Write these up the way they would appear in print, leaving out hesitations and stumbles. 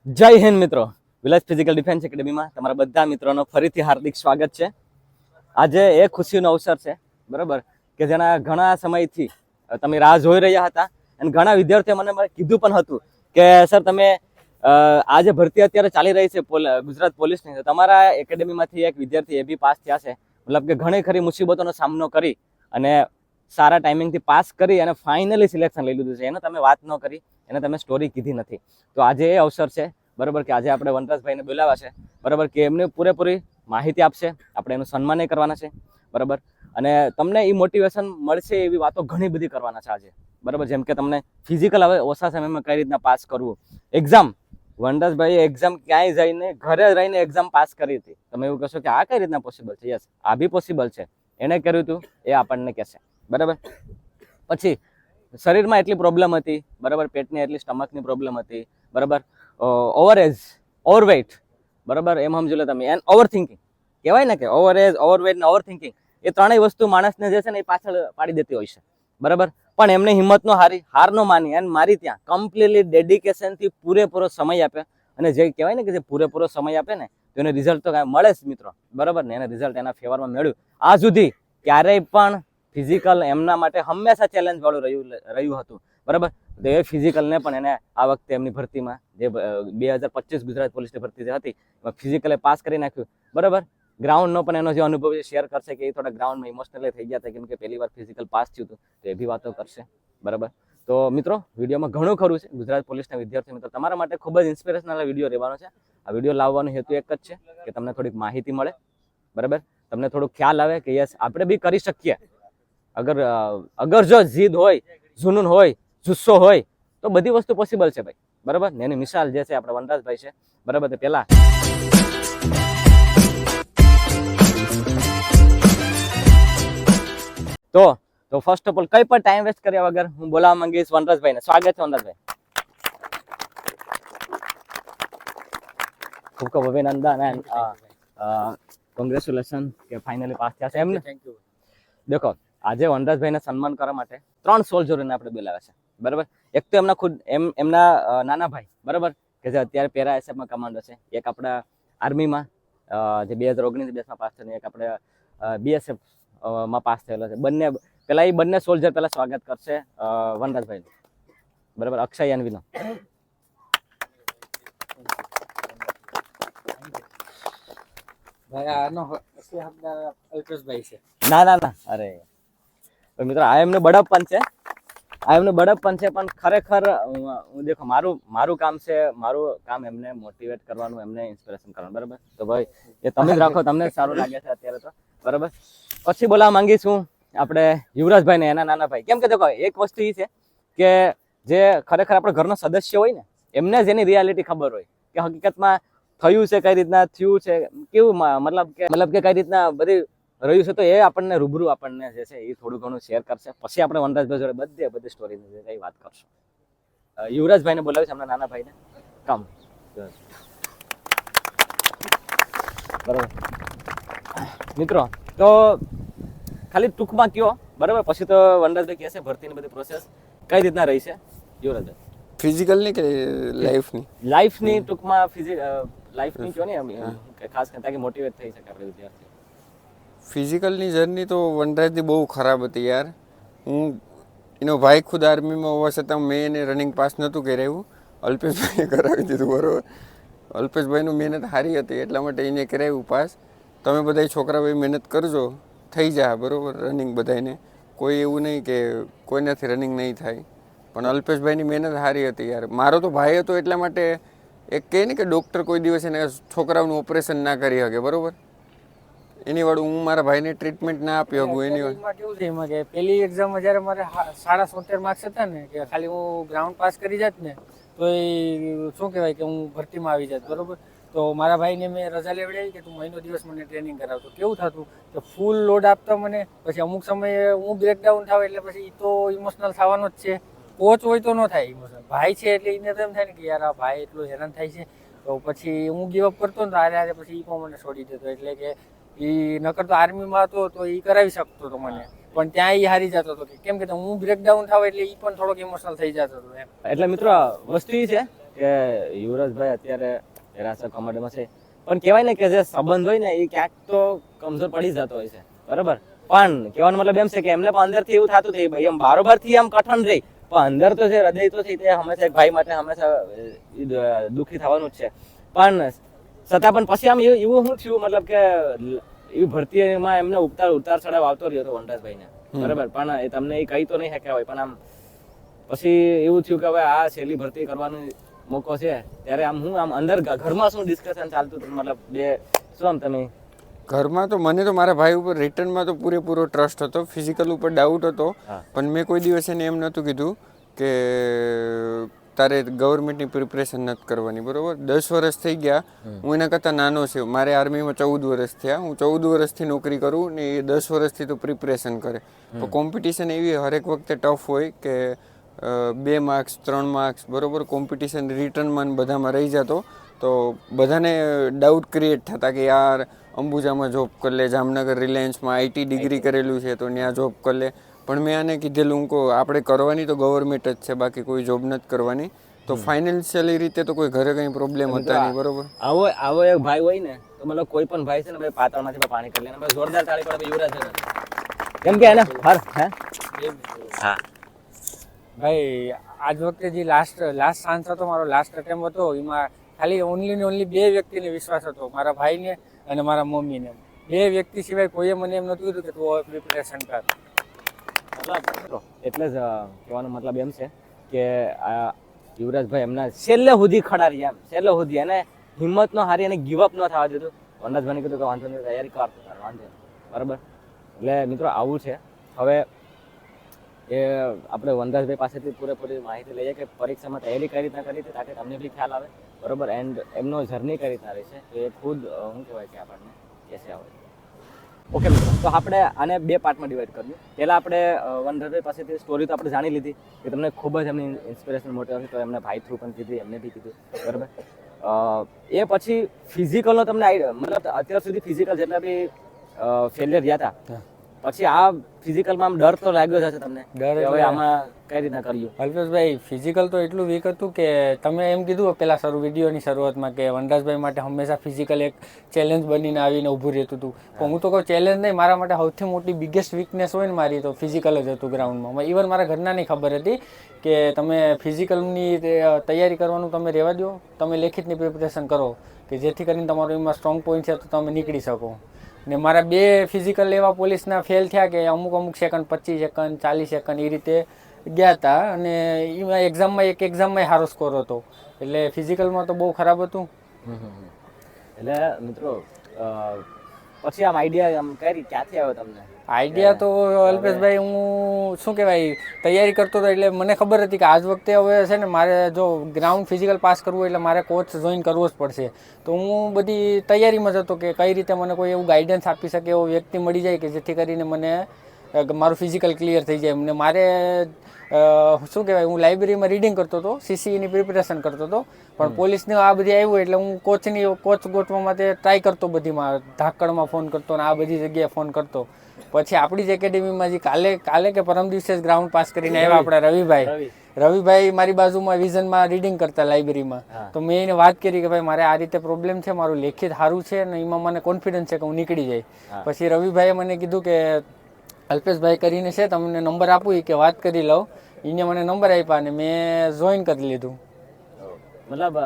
જય હિન્દ મિત્રો, વિલાસ physical defence એકેડમીમાં તમારા બધા મિત્રોનો ફરીથી હાર્દિક સ્વાગત છે. આજે એ ખુશીનો અવસર છે, બરાબર, કે જેના ઘણા સમયથી તમે રાહ જોઈ રહ્યા હતા અને ઘણા વિદ્યાર્થીઓ મને કીધું પણ હતું કે સર તમે આજે ભરતી અત્યારે ચાલી રહી છે ગુજરાત પોલીસની, તમારા એકેડમીમાંથી એક વિદ્યાર્થી એ બી પાસ થયા છે, મતલબ કે ઘણી ખરી મુસીબતોનો સામનો કરી અને સારા ટાઈમિંગથી પાસ કરી અને ફાઇનલી સિલેક્શન લઈ લીધું છે. એને તમે વાત ન કરી, એને તમે સ્ટોરી કીધી નથી. તો આજે એ અવસર છે, બરાબર, કે આજે આપણે વનરાજભાઈને બોલાવ્યા છે, બરાબર, કે એમને પૂરેપૂરી માહિતી આપશે, આપણે એનું સન્માન કરવાના છે, બરાબર, અને તમને એ મોટિવેશન મળશે એવી વાતો ઘણી બધી કરવાના છે આજે, બરાબર. જેમ કે તમને ફિઝિકલ હવે ઓછા સમયમાં કઈ રીતના પાસ કરવું, એક્ઝામ, વનરાજભાઈ એક્ઝામ ક્યાંય જઈને ઘરે રહીને એક્ઝામ પાસ કરી હતી. તમે એવું કહેશો કે આ કઈ રીતના પોસિબલ છે? યસ, આ બી પોસિબલ છે. એને કર્યું હતું એ આપણને કહેશે, બરાબર. પછી શરીરમાં એટલી પ્રોબ્લેમ હતી, બરાબર, પેટની એટલી સ્ટમકની પ્રોબ્લેમ હતી, બરાબર, ઓવરએજ, ઓવરવેઇટ, બરાબર, એમ સમજી લો તમે. એન્ડ ઓવર થિંકિંગ કહેવાય ને, કે ઓવરએજ, ઓવરવેઇટ ને ઓવર થિંકિંગ, એ ત્રણેય વસ્તુ માણસને જે છે ને એ પાછળ પાડી દેતી હોય છે, બરાબર. પણ એમને હિંમત નો હારી, હાર નો માની અને મારી ત્યાં કમ્પ્લીટલી ડેડિકેશનથી પૂરેપૂરો સમય આપે. અને જે કહેવાય ને કે જે પૂરેપૂરો સમય આપે ને તો એને રિઝલ્ટ તો કાંઈ મળે જ મિત્રો, બરાબર ને. એને રિઝલ્ટ એના ફેવરમાં મળ્યું. આ સુધી ક્યારેય પણ ફિઝિકલ એમના માટે હંમેશા ચેલેન્જ વાળું રહ્યું હતું, બરાબર. તો એ ફિઝિકલને પણ એને આ વખતે એમની ભરતીમાં જે 2025 ગુજરાત પોલીસની ભરતી જે હતી એમાં ફિઝિકલે પાસ કરી નાખ્યું, બરાબર. ગ્રાઉન્ડનો પણ એનો જે અનુભવ શેર કરશે કે એ થોડા ગ્રાઉન્ડમાં ઇમોશનલી થઈ ગયા હતા, કેમ કે પહેલી વાર ફિઝિકલ પાસ થયું હતું, તો એ બી વાતો કરશે, બરાબર. તો મિત્રો, વિડીયોમાં ઘણું ખરું છે. ગુજરાત પોલીસના વિદ્યાર્થી મિત્રો, તમારા માટે ખૂબ જ ઇન્સ્પિરેશનલ વિડીયો રહેવાનો છે. આ વિડીયો લાવવાનો હેતુ એક જ છે કે તમને થોડીક માહિતી મળે, બરાબર, તમને થોડુંક ખ્યાલ આવે કે યસ આપણે બી કરી શકીએ. અગર જો જીદ હોય, જુનૂન હોય, જુસ્સો હોય તો બધી વસ્તુ પોસિબલ છે ભાઈ, બરાબર ને. એની મિસાલ જે છે આપણા વનરાજભાઈ છે, બરાબર. તો પહેલા તો ફર્સ્ટ ઓફ ઓલ કઈ પણ ટાઈમ વેસ્ટ કર્યા વગર હું બોલાવવા માંગીશ વનરાજભાઈને. સ્વાગત છે વનરાજભાઈ. ખૂબ ખૂબ અભિનંદન એન્ડ કોંગ્રેચ્યુલેશન કે ફાઇનલી પાસ થયા છે એમને. દેખો, આજે વનરાજભાઈને સન્માન કરવા માટે 3 સોલ્જરોને આપણે બોલાવ્યા છે, બરાબર. એક તો એમના ખુદ એમના નાના ભાઈ, બરાબર, કે જે અત્યારે પેરા એસએફમાં કમાન્ડર છે. એક આપણા આર્મીમાં જે 2019 બેચમાં પાસ થયેલો, એક આપણે બીએસએફ માં પાસ થયેલો છે. પેલા એ બંને સોલ્જર પેલા સ્વાગત કરશે વનરાજભાઈ, બરાબર. અક્ષય અનવીનો. ના ના ના, અરે મિત્રો, આ એમને બડપ્પન છે, પણ ખરેખર હું દેખો, મારું કામ છે, મારું કામ એમને મોટિવેટ કરવાનું, એમને ઇન્સ્પિરેશન કરવાનું, બરાબર. તો ભાઈ એ તમે જ રાખો, તમને સારું લાગે છે અત્યારે તો, બરાબર. પછી બોલાવા માંગીશ હું આપણે યુવરાજભાઈ ને એના નાના ભાઈ. કેમ કે દેખો, એક વસ્તુ એ છે કે જે ખરેખર આપણો ઘરનો સદસ્ય હોય ને, એમને જ એની રિયાલિટી ખબર હોય કે હકીકતમાં થયું છે કઈ રીતના, થયું છે કેવું, મતલબ કે કઈ રીતના બધી રહ્યું છે. તો એ આપણને રૂબરૂ આપણને જે છે એ થોડું ઘણું શેર કરશે. પછી આપણે વનરાજભાઈ જોડે બધી સ્ટોરીની કઈ વાત કરશું. યુવરાજભાઈને બોલાવીશ, એમના નાના ભાઈને. કામ બરાબર મિત્રો. તો ખાલી ટૂંકમાં કયો, બરાબર, પછી તો વનરાજભાઈ કહેશે ભરતીની બધી પ્રોસેસ કઈ રીતના રહી છે. યુવરાજભાઈ, ફિઝિકલની કે લાઈફની ટૂંકમાં લાઈફની કયો ને, ખાસ કરીને તાકે મોટિવેટ થઈ શકે આપણે વિદ્યાર્થી. ફિઝિકલની જર્ની તો વનરાજની બહુ ખરાબ હતી યાર. એનો ભાઈ ખુદ આર્મીમાં હોવા છતાં મેં એને રનિંગ પાસ નહોતું કરાવ્યું. અલ્પેશભાઈએ કરાવી દીધું, બરાબર. અલ્પેશભાઈનું મહેનત સારી હતી એટલા માટે એને કરાવ્યું પાસ. તમે બધા છોકરાઓ મહેનત કરજો, થઈ જાય, બરાબર, રનિંગ બધાને. કોઈ એવું નહીં કે કોઈનાથી રનિંગ નહીં થાય, પણ અલ્પેશભાઈની મહેનત સારી હતી યાર. મારો તો ભાઈ હતો એટલા માટે એક કહે ને કે ડૉક્ટર કોઈ દિવસ એને છોકરાઓનું ઓપરેશન ના કરી શકે, બરાબર. એની વાળું હું મારા ભાઈને ટ્રીટમેન્ટ ના આપી શકું. એની વાળું કેવું છે એમાં કે પહેલી એક્ઝામમાં જ્યારે મારે 77 માર્ક્સ હતા ને, કે ખાલી હું ગ્રાઉન્ડ પાસ કરી જાત ને તો એ શું કહેવાય કે હું ભરતીમાં આવી જાત, બરાબર. તો મારા ભાઈને મેં રજા લેવડાવી કે તું મહિનો દિવસ મને ટ્રેનિંગ કરાવતો. કેવું થતું કે ફૂલ લોડ આપતા મને, પછી અમુક સમયે હું બ્રેકડાઉન થાવ એટલે પછી તો ઇમોશનલ થવાનો જ છે. કોચ હોય તો ન થાય ઇમોશનલ, ભાઈ છે એટલે એને તો એમ થાય ને કે યાર આ ભાઈ એટલું હેરાન થાય છે. તો પછી હું ગીવ અપ કરતો ને તો આરે પછી એ પણ મને છોડી દેતો. એટલે કે એ નકર તો આર્મીમાં હતો તો એ કરાવી શકતો હતો મને, પણ ત્યાં એ હારી જતો હતો. કેમ કે હું બ્રેકડાઉન થાવ એટલે એ પણ થોડોક ઇમોશનલ થઈ જતો હતો એમ. એટલે મિત્રો વસ્તુ એ છે કે યુવરાજભાઈ અત્યારે હેરાસર કોમેડીમાં છે, પણ કહેવાય ને કે જે સંબંધ હોય ને એ ક્યાંક તો કમજોર પડી જતો હોય છે, બરાબર. પણ કહેવાનો મતલબ એમ છે કે એમને પણ અંદરથી એવું થતું હતું ભાઈ એમ બારોબારથી આમ કઠણ રહી, પણ અંદર તો જે હૃદય તો છે તે હંમેશા એક ભાઈ માટે હંમેશા દુઃખી થવાનું જ છે. પણ છતાં પણ પછી આમ એવું શું થયું, મતલબ કે એવી ભરતીમાં એમને ઉતાર ચડાવ આવતો રહ્યો હતો વનરાજભાઈને, બરાબર. પણ એ તમને એ કહી તો નહીં શક્યા હોય, પણ આમ પછી એવું થયું કે હવે આ છેલ્લી ભરતી કરવાનો મોકો છે, ત્યારે આમ હું આમ અંદર ઘરમાં શું ડિસ્કશન ચાલતું હતું, મતલબ બે શું આમ તમે ઘરમાં તો મને તો મારા ભાઈ ઉપર રિટર્નમાં તો પૂરેપૂરો ટ્રસ્ટ હતો, ફિઝિકલ ઉપર ડાઉટ હતો, પણ મેં કોઈ દિવસ એને એમ નહોતું કીધું કે તારે ગવર્મેન્ટની પ્રિપરેશન નથી કરવાની, બરોબર. 10 વર્ષ થઈ ગયા, હું એના કરતાં નાનો છું, મારે આર્મીમાં 14 વર્ષ થયા, હું 14 વર્ષથી નોકરી કરું ને એ 10 વર્ષથી તો પ્રિપરેશન કરે. તો કોમ્પિટિશન એવી હરેક વખતે ટફ હોય કે 2 માર્ક્સ 3 માર્ક્સ, બરોબર, કોમ્પિટિશન રિટર્નમાં બધામાં રહી જતો. તો બધાને ડાઉટ ક્રિએટ થતા કે યાર અંબુજામાં જોબ કરી લે, જામનગર રિલાયન્સમાં આઈટી ડિગ્રી કરેલું છે તો ત્યાં જોબ કરી લે. પણ મેં આને કીધેલું હું કહું આપણે કરવાની તો ગવર્મેન્ટ જ છે, બાકી કોઈ જોબ નથી કરવાની. તો ફાઇનાન્શિયલી રીતે તો કોઈ ઘરે કંઈ પ્રોબ્લેમ હતા નહીં, બરોબર. આવો એક ભાઈ હોય ને તો મતલબ કોઈ પણ ભાઈ છે ને ભાઈ પાતળમાંથી પાણી કરી લે ને જોરદાર તાળી પડે યુવરાજ છે, કેમ કે એને હા ભાઈ આજ વખતે જે લાસ્ટ ચાન્સ હતો, મારો લાસ્ટ અટેમ્પ હતો, એમાં ખાલી ઓનલી 2 વ્યક્તિને વિશ્વાસ હતો, મારા ભાઈને અને મારા મમ્મીને. 2 વ્યક્તિ સિવાય કોઈએ મને એમ નહોતું કીધું કે તું હવે પ્રિપરેશન કર. એટલે જ કહેવાનો મતલબ એમ છે કે આ યુવરાજભાઈ એમના છેલ્લે સુધી ખડા રહ્યા, એમ છેલ્લે સુધી એને હિંમત ન હારી અને ગીવ અપ ન થવા દીધું. વનરાજભાઈને કીધું કે વાંધો નહીં, તૈયારી કર, વાંધો બરાબર. એટલે મિત્રો આવું છે. હવે એ આપણે વનરાજભાઈ પાસેથી પૂરેપૂરી માહિતી લઈએ કે પરીક્ષામાં તૈયારી કઈ રીતના કરી હતી, તાકે તમને બી ખ્યાલ આવે, બરોબર. એન્ડ એમનો જર્ની કઈ રીતના રહી છે એ ખુદ શું કહેવાય કે આપણને કેસે આવે. ઓકે મિત્રો, તો આપણે આને 2 પાર્ટમાં ડિવાઈડ કર્યું. પહેલાં આપણે વનરાજભાઈ પાસેથી સ્ટોરી તો આપણે જાણી લીધી કે તમને ખૂબ જ એમની ઇન્સ્પિરેશન મોટી હતી, તો એમને ભાઈ થ્રુ પણ કીધી, એમને બી કીધું, બરાબર. એ પછી ફિઝિકલનો તમને મતલબ અત્યાર સુધી ફિઝિકલ જેટલા બી ફેલિયર રહ્યા હતા, પછી આ ફિઝિકલમાં આમ ડર તો લાગ્યો જ હશે તમને, ડર હવે આમાં કઈ રીતના કર્યું? અલ્પેશભાઈ ફિઝિકલ તો એટલું વીક હતું કે તમે એમ કીધું પેલા વિડીયોની શરૂઆતમાં કે વનરાજભાઈ માટે હંમેશા ફિઝિકલ એક ચેલેન્જ બનીને આવીને ઊભું રહેતું હતું. પણ હું તો કહું ચેલેન્જ નહીં, મારા માટે સૌથી મોટી બિગેસ્ટ વીકનેસ હોય ને મારી તો ફિઝિકલ જ હતું ગ્રાઉન્ડમાં. ઇવન મારા ઘરનાની ખબર હતી કે તમે ફિઝિકલની તૈયારી કરવાનું તમે રહેવા દો, તમે લેખિતની પ્રિપરેશન કરો કે જેથી કરીને તમારો એમાં સ્ટ્રોંગ પોઈન્ટ છે તો તમે નીકળી શકો. ને મારા 2 ફિઝિકલ એવા પોલીસના ફેલ થયા કે અમુક સેકન્ડ 25 સેકન્ડ 40 સેકન્ડ એ રીતે ગયા હતા, અને એમાં એક્ઝામમાં સારો સ્કોર હતો. એટલે ફિઝિકલમાં તો બહુ ખરાબ હતું. એટલે મિત્રો પછી આમ આઈડિયા આમ ક્યાંથી આવ્યો તમને? આઈડિયા તો અલ્પેશભાઈ હું શું કહેવાય તૈયારી કરતો હતો, એટલે મને ખબર હતી કે આજ વખતે હવે છે ને મારે જો ગ્રાઉન્ડ ફિઝિકલ પાસ કરવું એટલે મારે કોચ જોઈન કરવો જ પડશે. તો હું બધી તૈયારીમાં જ હતો કે કઈ રીતે મને કોઈ એવું ગાઈડન્સ આપી શકે એવો વ્યક્તિ મળી જાય કે જેથી કરીને મને મારું ફિઝિકલ ક્લિયર થઈ જાય. અને મારે શું કહેવાય હું લાઇબ્રેરીમાં રીડિંગ કરતો હતો, સીસીઈની પ્રિપરેશન કરતો હતો, પણ પોલીસને આ બધી આવ્યું એટલે હું કોચ ગોઠવા માટે ટ્રાય કરતો, બધીમાં ધાકડમાં ફોન કરતો ને આ બધી જગ્યાએ ફોન કરતો. પછી આપણી જ એકેડેમીમાં જે કાલે કે પરમ દિવસે જ ગ્રાઉન્ડ પાસ કરીને આવ્યા આપણા રવિભાઈ મારી બાજુમાં વિઝનમાં રીડિંગ કરતા લાઇબ્રેરીમાં. તો મેં એને વાત કરી કે ભાઈ મારે આ રીતે પ્રોબ્લેમ છે, મારું લેખિત સારું છે અને એમાં મને કોન્ફિડન્સ છે કે હું નીકળી જાય. પછી રવિભાઈએ મને કીધું કે અલ્પેશભાઈ કરીને છે, તમને નંબર આપું કે વાત કરી લઉં. એને મને નંબર આપ્યા અને મેં જોઈન કરી લીધું. મતલબ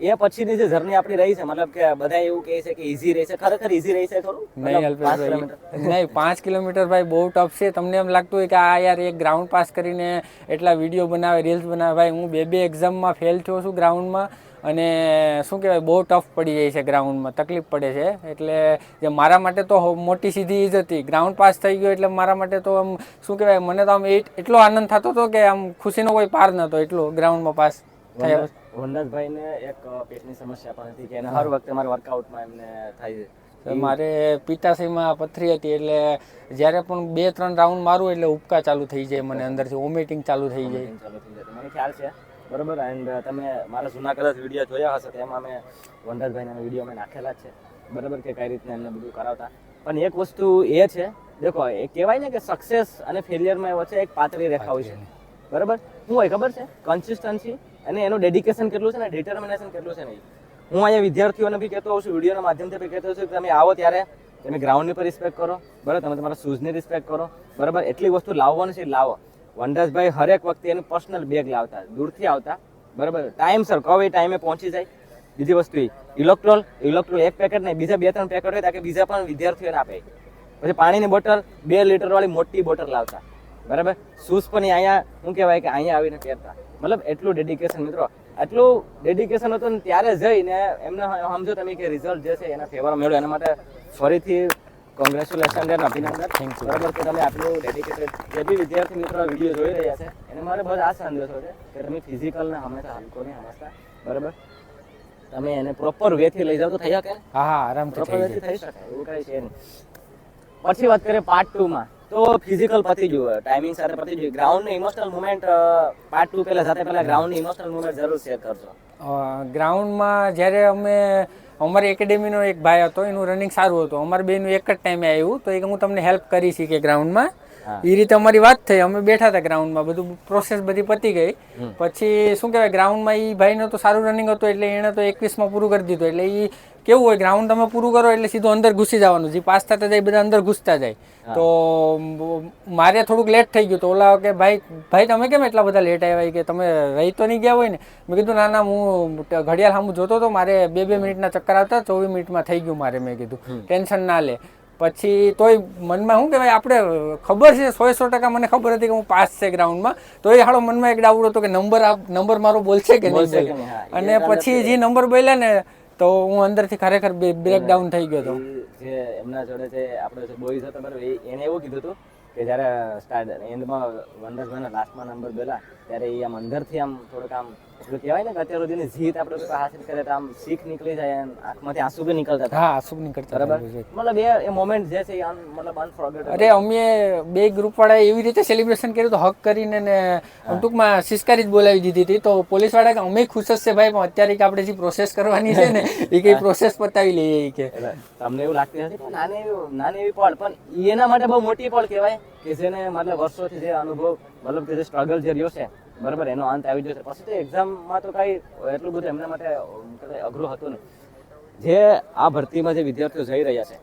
એ પછીની જે જર્ની આપણી રહી છે, મતલબ કે બધા એવું કહે છે કે ઈઝી રહેશે, ખરેખર ઈઝી રહેશે ખરું? નહીં અલ્પેશભાઈ, નહીં 5 કિલોમીટર ભાઈ બહુ ટફ છે. તમને એમ લાગતું હોય કે આ યાર એક ગ્રાઉન્ડ પાસ કરીને એટલા વિડીયો બનાવે, રીલ્સ બનાવે. ભાઈ હું 2 એક્ઝામમાં ફેલ થયો છું ગ્રાઉન્ડમાં, અને શું કહેવાય બહુ ટફ પડી જાય છે ગ્રાઉન્ડમાં, તકલીફ પડે છે. એટલે જે મારા માટે તો મોટી સીધી જ હતી, ગ્રાઉન્ડ પાસ થઈ ગયો એટલે મારા માટે તો આમ શું કહેવાય મને તો આમ એટલો આનંદ થતો હતો કે આમ ખુશીનો કોઈ પાર નહોતો, એટલો ગ્રાઉન્ડમાં પાસ થયા. વનરાજભાઈને એક પેટની સમસ્યા પણ હતી કે એને હર વખતે મારા વર્કઆઉટમાં એમને થાય છે. મારે પિત્તાશયમાં પથરી હતી, એટલે જ્યારે પણ 2-3 રાઉન્ડ મારું એટલે ઉપકા ચાલુ થઈ જાય, મને અંદરથી વોમિટિંગ ચાલુ થઈ જાય. મને ખ્યાલ છે, બરોબર. એન્ડ તમે મારા જૂના કદાચ વિડીયો જોયા હશે, તેમાં અમે વનરાજભાઈના વિડીયો અમે નાખેલા જ છે, બરાબર, કે કઈ રીતના એમને બધું કરાવતા. પણ એક વસ્તુ એ છે, દેખો એ કહેવાય ને કે સક્સેસ અને ફેલિયરમાં વચ્ચે એક પાતળી રેખા હોય છે, બરાબર. શું હોય ખબર છે? કન્સિસ્ટન્સી અને એનું ડેડિકેશન કેટલું છે ને, ડિટર્મિનેશન કેટલું છે ને. હું અહીંયા વિદ્યાર્થીઓને બી કહેતો હોઉં છું, વિડીયોના માધ્યમથી બી કહેતો છું કે તમે આવો ત્યારે તમે ગ્રાઉન્ડની પર રિસ્પેક્ટ કરો, બરાબર, તમે તમારા શૂઝની રિસ્પેક્ટ કરો, બરાબર. એટલી વસ્તુ લાવવાની છે લાવો. વનરાજભાઈ હરેક વખતે એનું પર્સનલ બેગ લાવતા, દૂરથી આવતા, બરાબર, ટાઈમસર કહો એ ટાઈમે પહોંચી જાય. બીજી વસ્તુ ઇલેક્ટ્રોલ એક પેકેટ નહીં, બીજા 2-3 પેકેટ હોય તાકે બીજા પણ વિદ્યાર્થીઓને આપે. પછી પાણીની બોટલ 2 લીટર વાળી મોટી બોટલ લાવતા, બરાબર. શૂઝ પણ અહીંયા શું કહેવાય કે અહીંયા આવીને પહેરતા. મતલબ એટલું ડેડિકેશન મિત્રો, આટલું ડેડિકેશન હતું ને ત્યારે જઈને એમને સમજો તમે કે રિઝલ્ટ જે છે એના ફેવર મળ્યો. એના માટે ફરીથી કોંગ્રેચ્યુલેશન અને અભિનંદન. બરાબર કે તમે આટલું ડેડિકેટેડ, જે બી વિદ્યાર્થી મિત્રો વિડીયો જોઈ રહ્યા છે એને મારે બસ આ સંદેશો છે કે તમે ફિઝિકલને હંમેશા હલકો નહીં સમજતા, બરાબર. તમે એને પ્રોપર વેથી લઈ જાવ તો થઈ શકે. હા હા, આરામથી પ્રોપર વેથી થઈ શકે, એવું કઈ છે નહીં. પછી વાત કરીએ પાર્ટ 2 માં, તો ફિઝિકલ પતી ગયું, ટાઈમિંગ સાથે પતી ગયું. ગ્રાઉન્ડની ઇમોશનલ મુવમેન્ટ પાર્ટ 2 પહેલા ગ્રાઉન્ડની ઇમોશનલ મુવમેન્ટ જરૂર શેર કરજો. ગ્રાઉન્ડમાં જ્યારે અમારી એકેડેમીનો એક ભાઈ હતો, એનું રનિંગ સારું હતું, અમારે બેનું એક જ ટાઈમે આવ્યું, તો હું તમને હેલ્પ કરી શી કે ગ્રાઉન્ડમાં એ રીતે અમારી વાત થઈ. અમે બેઠા હતા ગ્રાઉન્ડમાં, બધું પ્રોસેસ બધી પતી ગઈ. પછી શું કહેવાય, ગ્રાઉન્ડમાં એ ભાઈનો તો સારું રનિંગ હતું એટલે એણે તો 21માં પૂરું કરી દીધું. એટલે એ કેવું હોય, ગ્રાઉન્ડ તમે પૂરું કરો એટલે સીધું અંદર ઘૂસી જવાનું, જે પાસ થતા જાય બધા અંદર ઘૂસતા જાય. તો મારે થોડુંક લેટ થઈ ગયું. તો ઓલા કે ભાઈ તમે કેમ એટલા બધા લેટ આવ્યા, કે તમે રહી તો નહીં ગયા હોય ને? મેં કીધું ના ના, હું ઘડિયાળ સામું જોતો હતો, મારે 2-2 મિનિટના ચક્કર આવતા, 24 મિનિટમાં થઈ ગયું મારે. મેં કીધું ટેન્શન ના લે. પછી તોય મનમાં શું કહેવાય, આપણે ખબર છે 100% મને ખબર હતી કે હું પાસ છે ગ્રાઉન્ડમાં, તો એ હાળો મનમાં એક ડાઉટ હતો કે નંબર મારો બોલશે કે નહીં બોલે. અને પછી જે નંબર બોલ્યા ને તો હું અંદરથી ખરેખર બ્રેકડાઉન થઈ ગયો હતો. જે એમના જોડે જે આપણો જે બોયઝ હતો બરાબર, એને એવું કીધું હતું કે જ્યારે એન્ડમાં વનરાજભાઈના લાસ્ટમાં નંબર બોલ્યા ત્યારે એ આમ અંદરથી આમ થોડુંક આમ એટલું કહેવાય ને કે અત્યાર સુધીની જીત આપણે હાસિલ કરે તો આમ શીખ નીકળી જાય, આંખમાંથી આંસુ બી નીકળતા હતા. હા, આંસુ નીકળતા બરાબર. મતલબ એ મોમેન્ટ જે છે એ મતલબ અનફોરગેટેબલ. અરે અમે 2 ગ્રુપ વાળા એવી રીતે સેલિબ્રેશન કર્યું તો હક કરીને ને ટૂંકમાં સિસ્કારી જ બોલાવી દીધી હતી. તો પોલીસ વાળા કે અમે ખુશ જ છે ભાઈ, પણ અત્યારે કે આપણે જે પ્રોસેસ કરવાની છે ને એ કઈ પ્રોસેસ પતાવી લઈએ કે. તમને એવું લાગતી હતી કે નાની એવી પળ, પણ એના માટે બહુ મોટી પળ કહેવાય કે જેને મતલબ વર્ષોથી જે અનુભવ, મતલબ કે જે સ્ટ્રગલ જે રહ્યો છે, બરાબર, એનો અંત આવી ગયો છે. પછી તો એક્ઝામમાં તો કઈ એટલું બધું એમના માટે અઘરું હતું નહીં. જે આ ભરતીમાં જે વિદ્યાર્થીઓ જઈ રહ્યા છે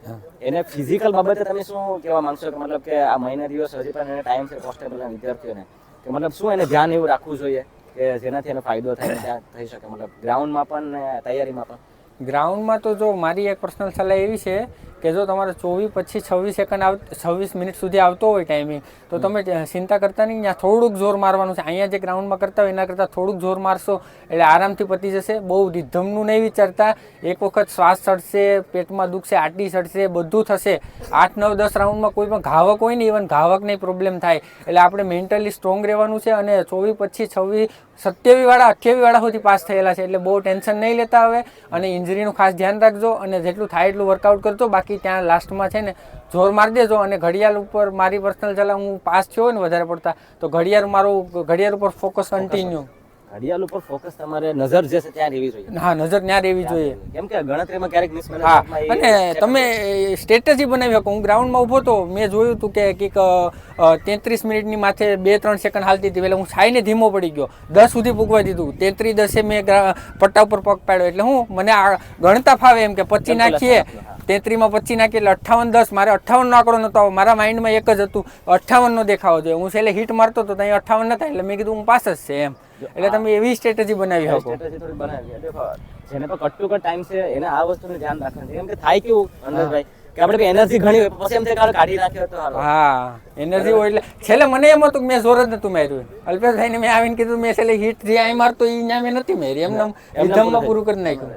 એને ફિઝિકલ બાબતે તમે શું કહેવા માંગશો કે મતલબ કે આ મહિના દિવસ હજી પણ એને ટાઈમ છે કોન્સ્ટેબલના વિદ્યાર્થીઓને, કે મતલબ શું એને ધ્યાન એવું રાખવું જોઈએ કે જેનાથી એનો ફાયદો થાય, ત્યાં થઈ શકે, મતલબ ગ્રાઉન્ડમાં પણ ને તૈયારીમાં પણ? ગ્રાઉન્ડમાં તો જો મારી એક પર્સનલ સલાહ એવી છે કે જો તમારે 24 પછી 26 સેકન્ડ 26 મિનિટ સુધી આવતો હોય ટાઈમિંગ, તો તમે ચિંતા કરતા નહીં, ત્યાં થોડુંક જોર મારવાનું છે. અહીંયા જે ગ્રાઉન્ડમાં કરતા હોય એના કરતાં થોડુંક જોર મારશો એટલે આરામથી પતી જશે. બહુ રિધમનું નહીં વિચારતા, એક વખત શ્વાસ ચડશે, પેટમાં દુખશે, આટી ચડશે, બધું થશે. 8, 9, 10 રાઉન્ડમાં કોઈ પણ ઘાવક હોય ને, ઇવન ઘાવકને પ્રોબ્લેમ થાય. એટલે આપણે મેન્ટલી સ્ટ્રોંગ રહેવાનું છે. અને 24 પછી 26 27 વાળા 28 વાળા સુધી પાસ થયેલા છે, એટલે બહુ ટેન્શન નહીં લેતા હવે. અને ઇન્જરીનું ખાસ ધ્યાન રાખજો અને જેટલું થાય એટલું વર્કઆઉટ કરજો. બાકી ત્યાં લાસ્ટમાં છે ને જોર મારી દેજો. અને ઘડિયાળ ઉપર મારી પર્સનલ સલાહ, હું પાસ થયો હોય ને વધારે પડતા તો ઘડિયાળ ઉપર ફોકસ કન્ટિન્યુ. ઘડિયાળ ઉપર ફોકસ, તમારે નજર જે છે ત્યાં રહેવી જોઈએ. હા, નજર ત્યાં રહેવી જોઈએ. કેમ કે ગણતરીમાં ક્યારેક હા, અને તમે સ્ટ્રેટેજી બનાવી શકો. હું ગ્રાઉન્ડમાં ઊભો તો મેં જોયું હતું કે કંઈક 33 મિનિટની માથે 2-3 સેકન્ડ હાલતી હતી, એટલે હું છાઈને ધીમો પડી ગયો, 10 સુધી પૂગવા દીધું. 33-10 મેં પટ્ટા ઉપર પગ પાડ્યો. એટલે હું મને ગણતા ફાવે એમ કે 25 નાખીએ, 33માં 25 નાખીએ એટલે 58-10. મારે 58 નો આંકડો નતો, મારા માઇન્ડમાં એક જ હતું 58 નો દેખાવો જોઈએ. હું છેલ્લે હિટ મારતો તો ત્યાં 58 નતા, એટલે મેં કીધું હું પાસ જ છે એમ. એટલે તમે એવી સ્ટ્રેટેજી બનાવી શકો. સ્ટ્રેટેજી થોડી બનાવી. દેખો જેને પણ કટ ટુ કટ ટાઈમ છે એને આ વસ્તુનું ધ્યાન રાખવાનું છે. કેમ કે થાય કેવું અનંતભાઈ કે આપણે એનર્જી ઘણી હોય પછી એમ થાય કે કાઢી નાખ્યો તો હાલો. હા, એનર્જી હોય એટલે છેલ્લે મને એમ હતું કે મેં જોર જ નતું માર્યું. અલ્પેશભાઈને મેં આવીને કીધું મેં છેલ્લે હિટ જે આઈ મારતો એ ત્યાં મેં નથી મારી, એમને વિધમમાં પૂરું કરી નાખ્યું.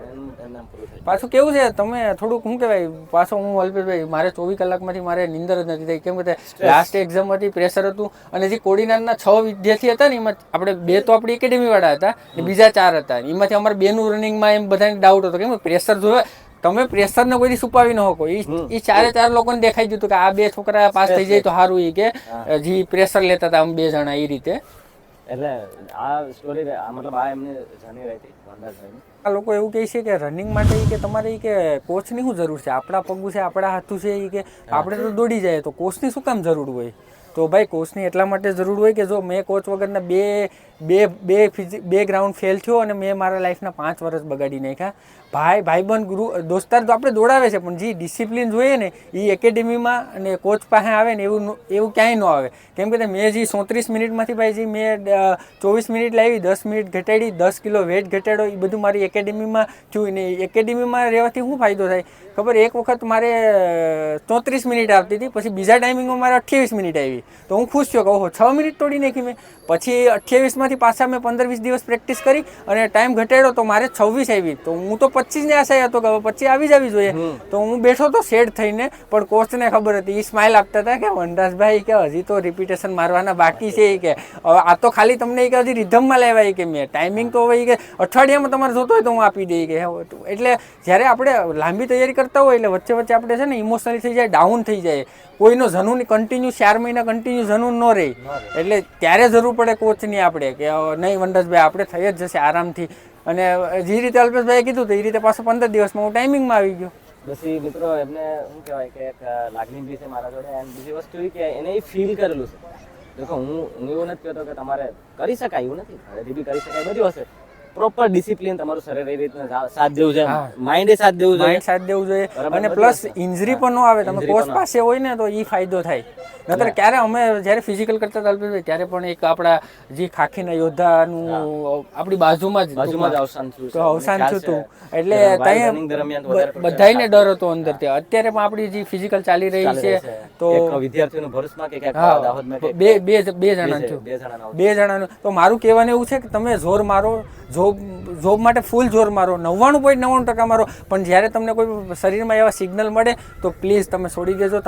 પાછું કેવું છે, તમે થોડુંક શું કહેવાય, પાછો હું અલ્પેશભાઈ મારે 24 કલાકમાંથી મારે નીંદર જ નથી થઈ. કેમ કે લાસ્ટ એક્ઝામ હતી, પ્રેશર હતું. અને જે કોડીનારના 6 વિદ્યાર્થી હતા ને એમાં આપણે 2 તો આપણી એકેડેમી વાળા હતા ને બીજા 4 હતા. એમાંથી અમારે 2નું રનિંગમાં એમ બધાને ડાઉટ હતો. કેમ પ્રેશર જોવે, તમે પ્રેશરને કોઈ છુપાવી ન શકો. એ 4 લોકોને દેખાઈ ગયું કે આ 2 છોકરા પાસ થઈ જાય તો સારું. એ કે જે પ્રેશર લેતા હતા આમ 2 જણા એ રીતે. એટલે આ સ્ટોરી મતલબ આ એમને જાણી રહી હતી વનરાજભાઈની. આ લોકો એવું કહે છે કે રનિંગ માટે કે તમારે કે કોચની શું જરૂર છે, આપણા પગું છે, આપણા હાથું છે, એ કે આપણે તો દોડી જાય, તો કોચની શું કામ જરૂર હોય? તો ભાઈ કોચની એટલા માટે જરૂર હોય કે જો મેં કોચ વગરના બે ગ્રાઉન્ડ ફેલ થયો અને મેં મારા લાઈફના 5 વર્ષ બગાડી નાખ્યા. ભાઈબંધ દોસ્તાર તો આપણે દોડાવે છે, પણ જે ડિસિપ્લિન જોઈએ ને એ એકેડેમીમાં અને કોચ પાસે આવે ને એવું ક્યાંય ન આવે. કેમ કે મેં જે 37 મિનિટમાંથી ભાઈ જે મેં 24 મિનિટ લાવી, 10 મિનિટ ઘટાડી, 10 કિલો વેટ ઘટાડ્યો, એ બધું મારી એકેડેમીમાં થયું. ને એકેડેમીમાં રહેવાથી શું ફાયદો થાય ખબર? એક વખત મારે 34 મિનિટ આવતી હતી, પછી બીજા ટાઈમિંગમાં મારે 28 મિનિટ આવી, તો હું ખુશ થયો કે ઓહો 6 મિનિટ તોડી નાખી મેં. પછી 28માંથી પાછા મેં 15-20 દિવસ પ્રેક્ટિસ કરી અને ટાઈમ ઘટાડ્યો તો મારે 26 આવી. તો હું તો 25 ને આશાએ હતો કે હવે 25 આવી જવી જોઈએ. તો હું બેઠો તો સેડ થઈને, પણ કોચને ખબર હતી, એ સ્માઇલ આપતા હતા કે વનરાજભાઈ કે હજી તો રિપીટેશન મારવાના બાકી છે કે આ તો ખાલી તમને કે હજી રિધમમાં લેવાય કે મેં ટાઈમિંગ તો હવે કે અઠવાડિયામાં તમારે જોતો હોય તો હું આપી દઈ કે. એટલે જ્યારે આપણે લાંબી તૈયારી કરતા હોય એટલે વચ્ચે વચ્ચે આપણે છે ને ઇમોશનલી થઈ જાય, ડાઉન થઈ જાય. કોઈનો જનૂન કન્ટિન્યુ 4 મહિના કન્ટિન્યુ જનૂન ન રહે, એટલે ત્યારે જરૂર પડે કોચની આપણે કે નહીં વનરાજભાઈ આપણે થઈ જ જશે આરામથી. અને જે રીતે અલ્પેશભાઈએ કીધું તો એ રીતે પાછો 15 દિવસમાં હું ટાઈમિંગમાં આવી ગયો. પછી મિત્રો એમને શું કહેવાય કે એક લાગણી બી છે મારા જોડે, અને બીજી વસ્તુ એ કે એને એ ફીલ કરેલું છે. દેખો હું એવું નથી કહેતો કે તમારે કરી શકાય, એવું નથી, ઘરેથી બી કરી શકાય, બધું હશે. પ્રોપર ડિસિપ્લિન તમારું શરીર એ રીતના સાથ દેવું જોઈએ, માઇન્ડ સાથ દેવું જોઈએ, અને પ્લસ ઇન્જરી પણ ન આવે. તમે કોચ પાસે હોય ને તો એ ફાયદો થાય. નતર ક્યારે અમે જ્યારે ફિઝિકલ કરતા હતા અલ્પેશભાઈ, ત્યારે પણ એક આપણા જે ખાખીના યોદ્ધાનું આપણી બાજુમાં જ અવસાન થયું હતું. એટલે ત્યાં બધાને ડર હતો અંદરથી. અત્યારે પણ આપણી જે ફિઝિકલ ચાલી રહી છે તો વિદ્યાર્થીઓનું ભરૂચમાં કે બે જણાનું. તો મારું કહેવાનું એવું છે કે તમે જોર મારો, જોબ માટે ફૂલ જોર મારો, 99.99% મારો, પણ જ્યારે તમને કોઈ શરીરમાં એવા સિગ્નલ મળે તો પ્લીઝ તમે છોડી દેજો.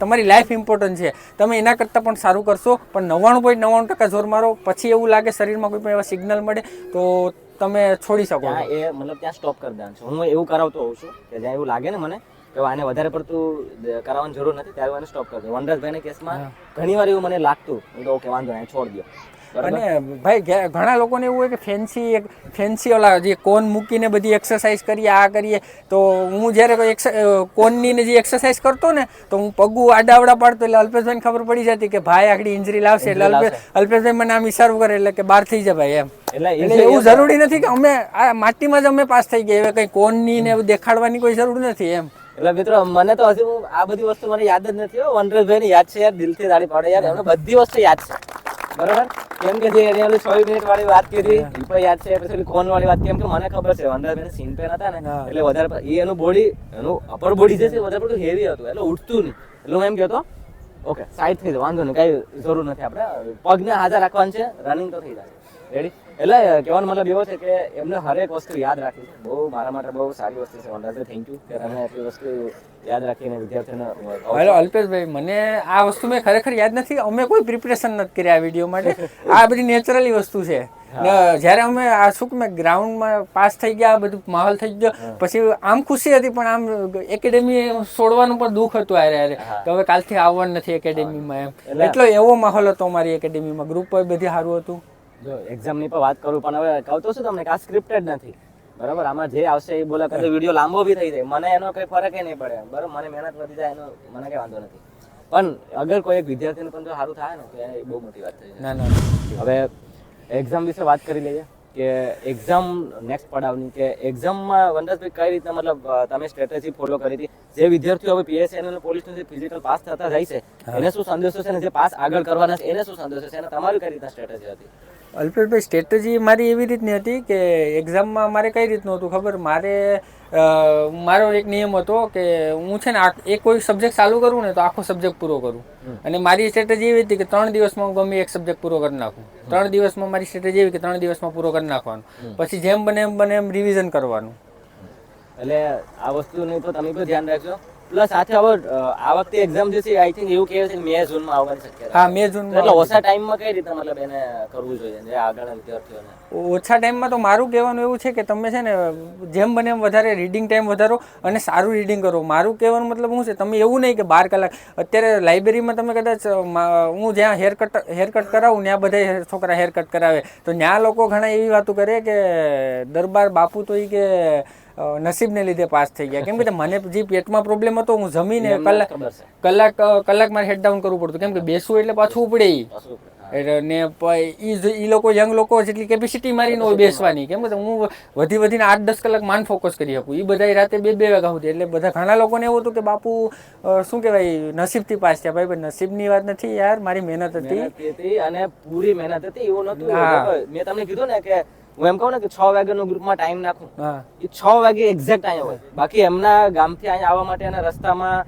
તમારી લાઈફ ઇમ્પોર્ટન્ટ છે, તમે એના કરતાં પણ સારું કરશો, પણ 99.99% જોર મારો. પછી એવું લાગે શરીરમાં કોઈ પણ એવા સિગ્નલ મળે તો તમે છોડી શકો. એ મતલબ ત્યાં સ્ટોપ કરી દેવાનું છે. હું એવું કરાવતો હોઉં છું કે જ્યાં એવું લાગે ને મને કે આને વધારે પડતું કરાવવાની જરૂર નથી, ત્યારે હું એને સ્ટોપ કરી દઉં. વનરાજભાઈના કેસમાં ઘણી વાર એવું મને લાગતું, ઓકે વાંધો નહીં છોડ દો. અને ભાઈ ઘણા લોકોને એવું હોય કે ફેન્સી ઓલા જે કોન મૂકીને બધી એક્સરસાઇઝ કરીએ, આ કરીએ. તો હું જ્યારે કોઈ કોનની ને જે એક્સરસાઇઝ કરતો ને તો હું પગું આડાવડા પાડતો, એટલે અલ્પેશભાઈને ખબર પડી જતી કે ભાઈ આગળ ઇન્જરી લાવશે. એટલે અલ્પેશભાઈ મને આમ ઇશારો કરે એટલે કે બહાર થઈ જાય ભાઈ એમ. એટલે એવું જરૂરી નથી કે અમે આ માટીમાં જ અમે પાસ થઈ ગયા, હવે કઈ કોનની ને દેખાડવાની કોઈ જરૂર નથી એમ. એટલે મિત્રો મને તો હજુ આ બધી વસ્તુ મને યાદ જ નથી. વનરાજભાઈ ને યાદ છે યાર, દિલથી તાળી પાડે યાર, એમને બધી વસ્તુ યાદ છે બરોબર. કેમ કે જે એને 6 મિનિટ વાળી વાત કરી એ પણ યાદ છે, પછી કોન વાળી વાત. કેમ કે મને ખબર છે વનરાજભાઈ સીન પેન હતા ને, એટલે વધારે એનું બોડી, એનું અપર બોડી જે છે વધારે પડતું હેવી હતું, એટલે ઉઠતું નહીં. એટલે હું એમ કહેતો ઓકે સાઈડ થઈ જાય, વાંધો નહીં, કઈ જરૂર નથી, આપણે પગને હાજર રાખવાનું છે, રનિંગ તો થઈ જાય રેડી. એટલે કહેવાનો મતલબ એવો છે કે એમને હરેક વસ્તુ યાદ રાખી છે. બહુ મારા માટે બહુ સારી વસ્તુ છે વનરાજભાઈ, થેન્ક યુ કે તમે એટલી વસ્તુ યાદ રાખીને વિદ્યાર્થીઓને. હેલો અલ્પેશભાઈ, મને આ વસ્તુ મેં ખરેખર યાદ નથી. અમે કોઈ પ્રિપરેશન નથી કરી આ વિડીયો માટે. આ બધી નેચરલી વસ્તુ છે. જ્યારે અમે આ શું મેં ગ્રાઉન્ડમાં પાસ થઈ ગયા, બધું માહોલ થઈ ગયો, પછી આમ ખુશી હતી, પણ આમ એકેડેમી છોડવાનું પણ દુઃખ હતું યારે કે હવે કાલથી આવવાનું નથી એકેડેમીમાં એમ. એટલો એવો માહોલ હતો અમારી એકેડેમીમાં. ગ્રુપ બધી સારું હતું. જો એક્ઝામની પણ વાત કરું, પણ હવે કહું તો શું તમને કે આ સ્ક્રિપ્ટેડ નથી બરાબર. આમાં જે આવશે એ બોલા કરે, વિડીયો લાંબો બી થઈ જાય, મને એનો કઈ ફરક નહીં પડે બરાબર. મને મહેનત વધી જાય એનો મને કઈ વાંધો નથી, પણ અગર કોઈ એક વિદ્યાર્થીને પણ જો સારું થાય ને તો એ બહુ મોટી વાત થઈ જાય. ના હવે એક્ઝામ વિશે વાત કરી લઈએ કે એક્ઝામ નેક્સ્ટ પડાવની કે એક્ઝામમાં વનરાજભાઈ કઈ રીતના મતલબ તમે સ્ટ્રેટેજી ફોલો કરી હતી? જે વિદ્યાર્થીઓ હવે પીએસસી અને પોલીસનું જે ફિઝિકલ પાસ થતા જાય છે એને શું સંદેશો છે, અને જે પાસ આગળ કરવાના છે એને શું સંદેશો છે, અને તમારી કઈ રીતના સ્ટ્રેટેજી હતી? અલ્પેશભાઈ, સ્ટ્રેટેજી મારી એવી રીતની હતી કે એક્ઝામમાં મારે કઈ રીતનું હતું ખબર? મારો એક નિયમ હતો કે હું છે ને એક કોઈ સબ્જેક્ટ ચાલુ કરું ને તો આખો સબ્જેક્ટ પૂરો કરું. અને મારી સ્ટ્રેટેજી એવી હતી કે 3 દિવસમાં હું ગમે એક સબ્જેક્ટ પૂરો કરી નાખું. 3 દિવસમાં મારી સ્ટ્રેટેજી એવી કે 3 દિવસમાં પૂરો કરી નાખવાનું, પછી જેમ બને એમ રિવિઝન કરવાનું. એટલે આ વસ્તુની તો તમે પણ ધ્યાન રાખજો. પ્લસ સાથે હવે આ વખતે એક્ઝામ જે છે આઈ થિંક એવું કહે છે કે મે જૂનમાં આવવાની શક્યતા. હા, મે જૂનમાં. એટલે ઓછા ટાઈમમાં કઈ રીતે મતલબ એને કરવું જોઈએ જે આગળ વિદ્યાર્થીઓને? ઓછા ટાઈમમાં તો મારું કહેવાનું એવું છે કે તમે છે ને જેમ બને એમ વધારે રીડિંગ ટાઈમ વધારો અને સારું રીડિંગ કરો. મારું કહેવાનું મતલબ શું છે, તમે એવું નહીં કે 12 કલાક. અત્યારે લાઇબ્રેરીમાં તમે કદાચ હું જ્યાં હેરકટ કરાવું ત્યાં બધા છોકરા હેરકટ કરાવે, તો ત્યાં લોકો ઘણા એવી વાતો કરે કે દરબાર બાપુ તો એ કે નસીબને લીધે પાસ થઈ ગયા. કેમ કે મને જે પેટમાં પ્રોબ્લેમ હતો, હું જમીને કલાક મારે હેડ ડાઉન કરવું પડતું, કેમ કે બેસવું એટલે પાછું ઉપડે. એટલે ને ઈ લોકો યંગ લોકો જેટલી કેપેસિટી મારી ન હોય બેસવાની, કેમ કે હું વધીને 8-10 કલાક માન ફોકસ કરી શકું. એ બધા રાતે 2 વાગ્યા સુધી, એટલે બધા ઘણા લોકોને એવું હતું કે બાપુ શું કહેવાય નસીબથી પાસ થયા. ભાઈ નસીબની વાત નથી યાર, મારી મહેનત હતી અને પૂરી મહેનત હતી. એવું નતું, મેં તમને કીધું ને કે હું એમ કહું ને કે 6 વાગ્યાનો ગ્રુપમાં ટાઈમ નાખું, એ 6 વાગે એક્ઝેક્ટ અહીંયા હોય. બાકી એમના ગામથી અહીંયા આવવા માટે અને રસ્તામાં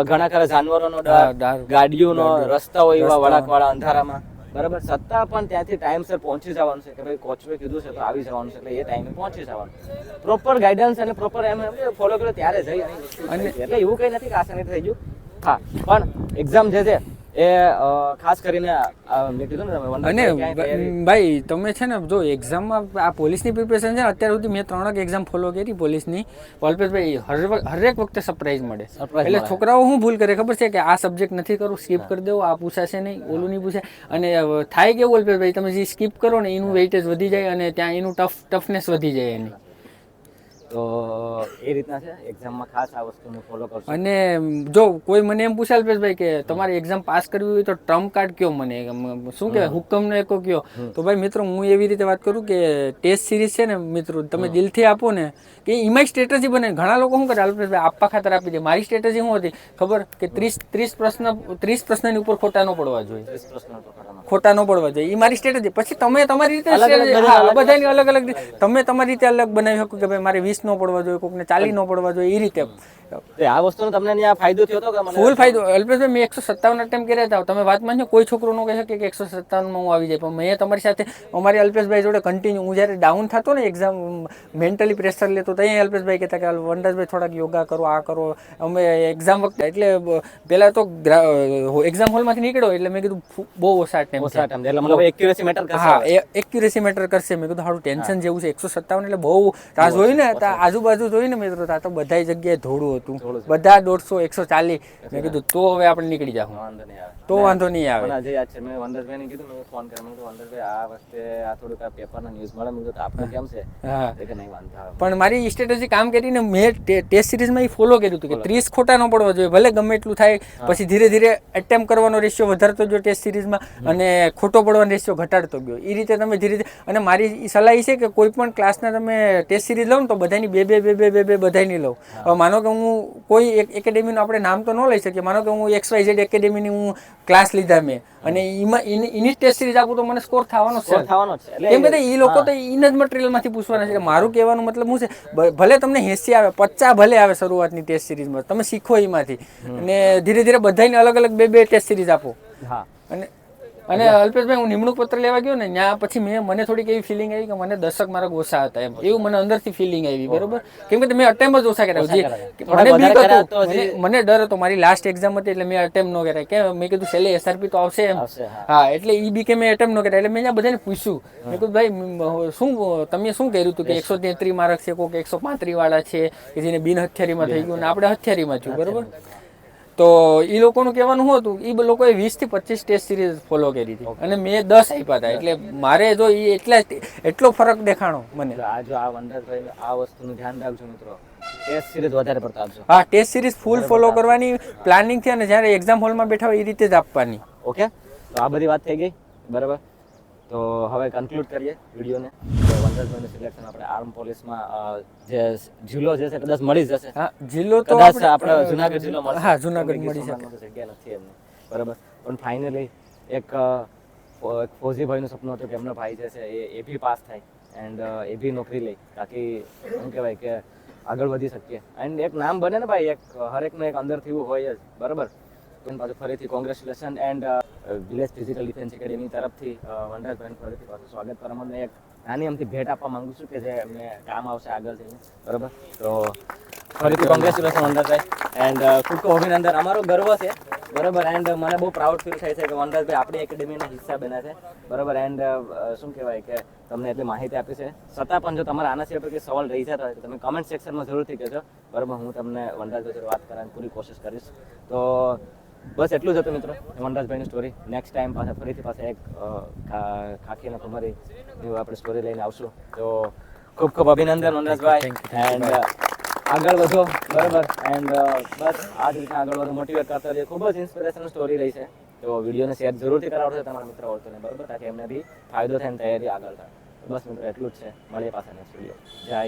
ઘણા ખરા જાનવરોનો ડર, ગાડીઓનો, રસ્તા હોય એવા વળાંકવાળા અંધારામાં, બરાબર, છતાં પણ ત્યાંથી ટાઈમસર પહોંચી જવાનું છે કે ભાઈ કોચવે કીધું છે તો આવી જવાનું છે, એટલે એ ટાઈમે પહોંચી જવાનું. પ્રોપર ગાઈડન્સ અને પ્રોપર એમ ફોલો કર્યો ત્યારે જઈ અને એટલે એવું કઈ નથી કે આસાની થઈ ગયું. હા, પણ એક્ઝામ જે છે એ ખાસ કરીને મેં કીધું ને. અને ભાઈ તમે છે ને જો એક્ઝામમાં આ પોલીસની પ્રિપેરેશન છે ને, અત્યાર સુધી મેં 3 એક્ઝામ ફોલો કરી પોલીસની. અલ્પેશભાઈ હરેક વખતે સરપ્રાઈઝ મળે. એટલે છોકરાઓ શું ભૂલ કરે ખબર છે કે આ સબ્જેક્ટ નથી કરવું, સ્કીપ કરી દેવો, આ પૂછાશે નહીં, ઓલું નહીં પૂછે. અને થાય કેવું અલ્પેશભાઈ, તમે જે સ્કીપ કરો ને એનું વેઇટેજ વધી જાય અને ત્યાં એનું ટફનેસ વધી જાય એની. તો એ રીતના છે એક્ઝામમાં, ખાસ આ વસ્તુને ફોલો કરશો. અને જો કોઈ મને એમ પૂછે અલ્પેશભાઈ કે તમારે એક્ઝામ પાસ કરવી હોય તો ટ્રમ્પ કાર્ડ કયો, મને શું કહેવાય હુકમનો એકો કયો, તો ભાઈ મિત્રો હું એવી રીતે વાત કરું કે ટેસ્ટ સિરીઝ છે ને મિત્રો, તમે દિલથી આપો ને કે એમાં સ્ટ્રેટેજી બને. ઘણા લોકો શું કરે અલ્પેશભાઈ આપવા ખાતર આપી દે. મારી સ્ટ્રેટેજી શું હતી ખબર કે 30 પ્રશ્નની ઉપર ખોટા ન પડવા જોઈએ, ખોટા ન પડવા જોઈએ. એ મારી સ્ટ્રેટેજી. પછી તમે તમારી રીતે બધાની અલગ અલગ, તમે તમારી રીતે અલગ બનાવી શકો કે ભાઈ મારે 20 ન પડવા જોઈએ, કોકને 40 ન પડવા જોઈએ, એ રીતે. આ વસ્તુનો તમને ત્યાં ફાયદો થયો હતો કે મને? ફૂલ ફાયદો અલ્પેશભાઈ. મેં 157 અટેમ્પ કર્યા હતા. તમે વાત માનજો, કોઈ છોકરો ન કહી શકે કે 157 માં હું આવી જાય, પણ મેં તમારી સાથે અમારી અલ્પેશભાઈ જોડે કન્ટિન્યુ, હું જ્યારે ડાઉન થતો ને એક્ઝામ મેન્ટલી પ્રેશર લેતો, તો અહીંયા અલ્પેશભાઈ કહેતા કે વનરાજભાઈ થોડાક યોગા કરો, આ કરો. અમે એક્ઝામ વખતે એટલે પહેલા તો એક્ઝામ હોલમાંથી નીકળ્યો એટલે મેં કીધું બહુ ઓછા અટેમ્પ, એટલે મતલબ એક્યુરેસી મેટર કરશે. હા, એક્યુરેસી મેટર કરશે. મેં કીધું સારું ટેન્શન જેવું છે. 157 એટલે બહુ આ જોયું ને, આજુબાજુ જોયું ને મિત્રો, તો બધાય જગ્યાએ ધોળું હતું, બધા 150, 140. મેં કીધું તો હવે આપણે નીકળી જાવ, તો વાંધો નહીં આવે. આજે યાદ છે મેં વનરાજભાઈને કીધું, મેં ફોન કર્યો, મેં કીધું વનરાજભાઈ આ વખતે આ થોડુંક પેપરના ન્યૂઝ મળે, મેં કીધું આપણે કેમ છે કે નહીં વાંધો આવે. પણ મારી સ્ટ્રેટેજી કામ કરીને મેં ટેસ્ટ સિરીઝમાં એ ફોલો કર્યું હતું કે 30 ખોટા ન પડવા જોઈએ, ભલે ગમે એટલું થાય. પછી ધીરે ધીરે એટેમ્પ કરવાનો રેશિયો વધારતો ગયો ટેસ્ટ સિરીઝમાં, અને ખોટો પડવાનો રેશિયો ઘટાડતો ગયો. એ રીતે તમે ધીરે ધીરે. અને મારી સલાહ એ છે કે કોઈ પણ ક્લાસના તમે ટેસ્ટ સિરીઝ લો ને તો બધાની બે બધાની લો. હવે માનો કે હું કોઈ એક એકેડેમીનું આપણે નામ તો ન લઈ શકીએ, માનો કે હું XYZ એકેડેમીની હું ક્લાસ લીધા મેં, અને એમાં એની ટેસ્ટ સિરીઝ આપું તો મને સ્કોર થવાનો છે. કેમ કે એ લોકો તો એના જ મટીરિયલમાંથી પૂછવાના છે. મારું કહેવાનું મતલબ શું છે, ભલે તમને 80 આવે, 50 ભલે આવે શરૂઆતની ટેસ્ટ સિરીઝમાં, તમે શીખો એમાંથી, અને ધીરે ધીરે બધાને અલગ અલગ બે ટેસ્ટ સિરીઝ આપો. અને અલ્પેશભાઈ હું નિમણૂક પત્ર લેવા ગયો ને ત્યાં પછી મને થોડીક એવી ફિલિંગ આવી કે મને 10 માર્ક ઓછા હતા, એમ એવું મને અંદરથી ફિલિંગ આવી. બરોબર, કેમ કે મેં અટેમ્પ જ ઓછા કર્યા. મને ડર હતો, મારી લાસ્ટ એક્ઝામ હતી એટલે મેં અટેમ્પ ન કર્યા. કે મેં કીધું છેલ્લે SRP તો આવશે એમ. હા, એટલે ઈ બી કે મેં અટેમ્પ ન કર્યા. એટલે મેં બધાને પૂછ્યું, મેં કીધું ભાઈ શું તમે શું કર્યું હતું કે 133 માર્ક છે, કોઈક 135 વાળા છે કે જેને બિન હથિયારીમાં થઈ ગયું, ને આપણે હથિયારીમાં થયું. બરોબર, તો એ લોકોનું કહેવાનું શું હતું, એ લોકોએ 20 થી 25 ટેસ્ટ સિરીઝ ફોલો કરી હતી અને મેં 10 આપ્યા હતા. એટલે મારે જો એટલો ફરક દેખાણો મને. આ વનરાજભાઈ આ વસ્તુનું ધ્યાન રાખજો મિત્રો, ટેસ્ટ સિરીઝ વધારે પડતા આપજો. હા, ટેસ્ટ સિરીઝ ફૂલ ફોલો કરવાની પ્લાનિંગ થી, અને જ્યારે એક્ઝામ હોલમાં બેઠા હોય એ રીતે જ આપવાની. ઓકે, તો આ બધી વાત થઈ ગઈ. બરાબર, તો હવે કન્ક્લુડ કરીએ વિડીયોને. વનરાજભાઈનું સિલેક્શન આપણે આર્મ પોલીસમાં જે જિલ્લો જે છે કદાચ મળી જશે. હા, જિલ્લો તો આપણે જુનાગઢ જિલ્લો મળશે. હા, જુનાગઢ મળી શકે, જગ્યા નથી એમને. બરાબર, પણ ફાઇનલી એક ફૌજીભાઈનું સપનું હતું કે એમનો ભાઈ જે છે એ બી પાસ થાય એન્ડ એ બી નોકરી લે, તાકી શું કહેવાય કે આગળ વધી શકીએ એન્ડ એક નામ બને ને ભાઈ. એક હરેકનું એક અંદરથી એવું હોય જ. બરાબર, તો પાછું ફરીથી congratulation and village physical defence academy તરફથી વનરાજભાઈનું ફરીથી પાછું સ્વાગત કરવા માટે એક નાની અમથી ભેટ આપવા માંગુ છું કે જે એમને કામ આવશે આગળ જઈને. બરાબર, તો ફરીથી કોંગ્રેચ્યુલેશન વનરાજભાઈ એન્ડ ખૂબ ખૂબ અભિનંદન. અમારો ગર્વ છે. બરાબર, એન્ડ મને બહુ પ્રાઉડ ફીલ થાય છે કે વનરાજભાઈ આપણી એકેડેમીના હિસ્સા બન્યા છે. બરાબર, એન્ડ શું કહેવાય કે તમને એટલી માહિતી આપી છે. છતાં પણ જો તમારા આના સિવાય કોઈ સવાલ રહી જતા હોય તો તમે કમેન્ટ સેક્શનમાં જરૂરથી કહેજો. બરાબર, હું તમને વનરાજભાઈ જોડે વાત કરવાની પૂરી કોશિશ કરીશ. તો બસ એટલું જ હતું મિત્રો વનરાજભાઈની સ્ટોરી. નેક્સ્ટ ટાઈમ ફરીથી એક ખાખીના કુમારી આપણે સ્ટોરી લઈને આવશું. તો ખૂબ ખૂબ અભિનંદન વનરાજભાઈ એન્ડ આગળ વધો. બરાબર, એન્ડ બસ આ જ રીતના આગળ વધો, મોટિવેટ કરતા રહીએ. ખૂબ જ ઇન્સ્પિરેશનલ સ્ટોરી રહી છે તો વિડીયોને શેર જરૂરથી કરાવજો તમારા મિત્રો વર્તુળને, બરોબર, તાકી એમને બી ફાયદો થાય ને તૈયારી આગળ થાય. બસ મિત્રો એટલું જ છે. મળીએ પાછા નેક્સ્ટ વિડીયો. જય